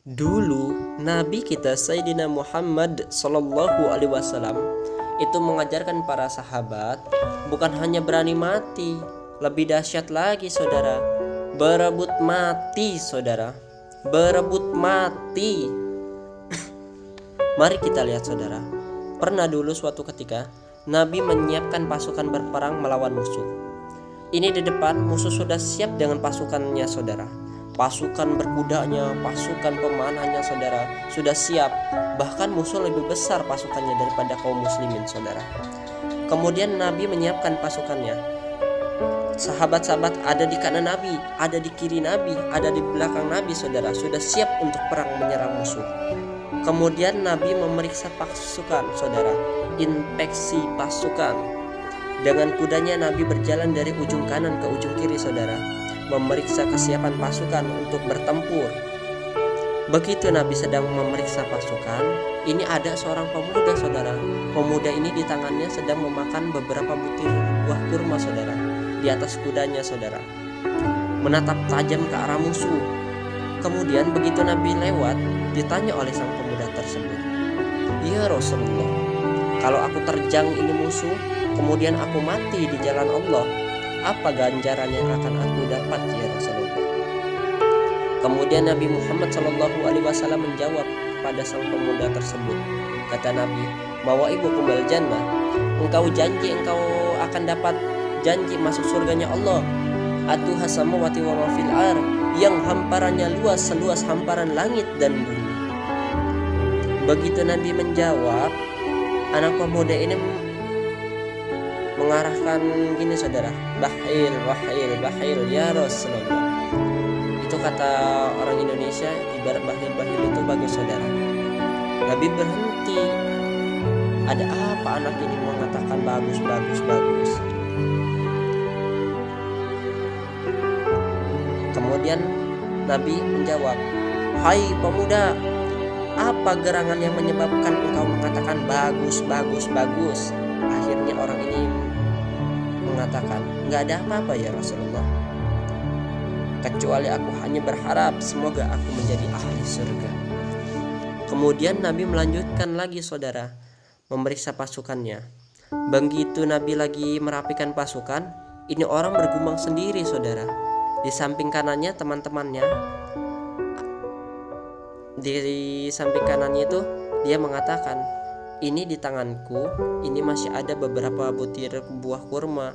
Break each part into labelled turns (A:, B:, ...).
A: Dulu Nabi kita Sayyidina Muhammad Sallallahu Alaihi Wasallam itu mengajarkan para sahabat bukan hanya berani mati, lebih dahsyat lagi saudara, berebut mati saudara, berebut mati. Mari kita lihat saudara, pernah dulu suatu ketika Nabi menyiapkan pasukan berperang melawan musuh. Ini di depan musuh sudah siap dengan pasukannya saudara. Pasukan berkudanya, pasukan pemanahnya saudara sudah siap. Bahkan musuh lebih besar pasukannya daripada kaum muslimin saudara. Kemudian Nabi menyiapkan pasukannya. Sahabat-sahabat ada di kanan Nabi, ada di kiri Nabi, ada di belakang Nabi saudara, sudah siap untuk perang menyerang musuh. Kemudian Nabi memeriksa pasukan saudara, inspeksi pasukan. Dengan kudanya Nabi berjalan dari ujung kanan ke ujung kiri saudara, memeriksa kesiapan pasukan untuk bertempur. Begitu Nabi sedang memeriksa pasukan, ini ada seorang pemuda saudara. Pemuda ini di tangannya sedang memakan beberapa butir buah kurma saudara, di atas kudanya saudara, menatap tajam ke arah musuh. Kemudian begitu Nabi lewat, ditanya oleh sang pemuda tersebut, "Ya Rasulullah, kalau aku terjang ini musuh, kemudian aku mati di jalan Allah, apa ganjaran yang akan aku dapat ya Rasulullah?" Kemudian Nabi Muhammad SAW menjawab kepada sang pemuda tersebut. Kata Nabi, "Mawaibukum al jannah." Engkau janji engkau akan dapat janji masuk surganya Allah. Atuha samawati wa ma fil ar, yang hamparannya luas seluas hamparan langit dan bumi. Begitu Nabi menjawab, anak pemuda ini mengarahkan gini saudara, "Bahil, bahil, bahil ya Rasulullah." Itu kata orang Indonesia, ibarat bahil, bahil itu bagus saudara. Nabi berhenti. Ada apa anak ini mengatakan bagus, bagus, bagus? Kemudian Nabi menjawab, "Hai pemuda, apa gerangan yang menyebabkan engkau mengatakan bagus, bagus, bagus?" Akhirnya orang ini mengatakan, "Nggak ada apa-apa ya Rasulullah, kecuali aku hanya berharap semoga aku menjadi ahli surga." Kemudian Nabi melanjutkan lagi saudara, memeriksa pasukannya. Begitu Nabi lagi merapikan pasukan, ini orang bergumam sendiri saudara. Di samping kanannya teman-temannya, di samping kanannya itu dia mengatakan, "Ini di tanganku, ini masih ada beberapa butir buah kurma.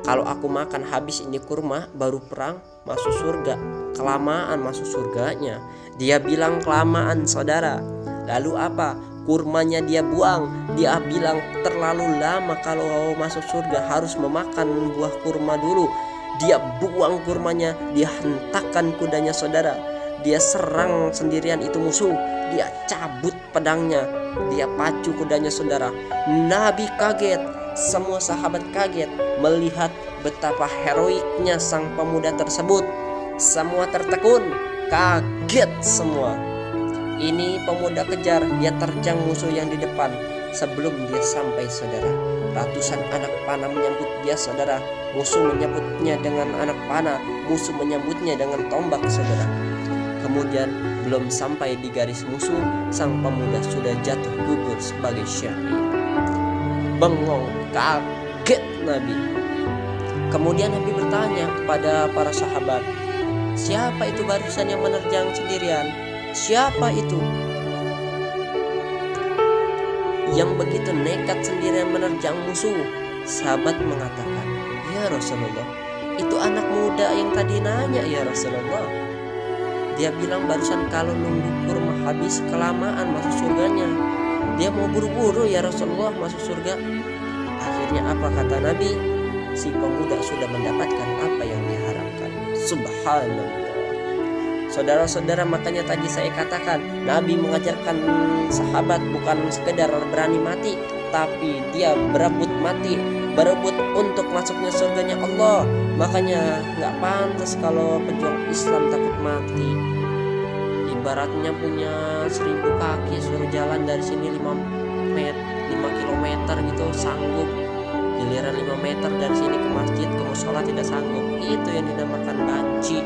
A: Kalau aku makan habis ini kurma, baru perang masuk surga. Kelamaan masuk surganya." Dia bilang kelamaan saudara. Lalu apa? Kurmanya dia buang. Dia bilang terlalu lama kalau masuk surga, harus memakan buah kurma dulu. Dia buang kurmanya, dia hentakkan kudanya saudara. Dia serang sendirian itu musuh. Dia cabut pedangnya, dia pacu kudanya saudara. Nabi kaget, semua sahabat kaget melihat betapa heroiknya sang pemuda tersebut. Semua tertekun, kaget semua. Ini pemuda kejar, dia terjang musuh yang di depan. Sebelum dia sampai saudara, ratusan anak panah menyambut dia saudara. Musuh menyambutnya dengan anak panah, musuh menyambutnya dengan tombak saudara. Kemudian belum sampai di garis musuh, sang pemuda sudah jatuh gugur sebagai syahid. Bengong, kaget Nabi. Kemudian Nabi bertanya kepada para sahabat, "Siapa itu barusan yang menerjang sendirian? Siapa itu yang begitu nekat sendirian menerjang musuh?" Sahabat mengatakan, "Ya Rasulullah, itu anak muda yang tadi nanya ya Rasulullah. Dia bilang barusan kalau nunggu kurma habis kelamaan masuk surganya. Dia mau buru-buru ya Rasulullah masuk surga." Akhirnya apa kata Nabi? Si pemuda sudah mendapatkan apa yang diharapkan. Subhanallah. Saudara-saudara, makanya tadi saya katakan Nabi mengajarkan sahabat bukan sekedar berani mati, tapi dia berebut mati, berebut untuk masuknya surganya Allah. Makanya nggak pantas kalau pejuang Islam takut mati. Ibaratnya punya 1000 kaki, suruh jalan dari sini 5 kilometer gitu sanggup, giliran 5 meter dari sini ke masjid ke musola tidak sanggup. Itu yang dinamakan banci.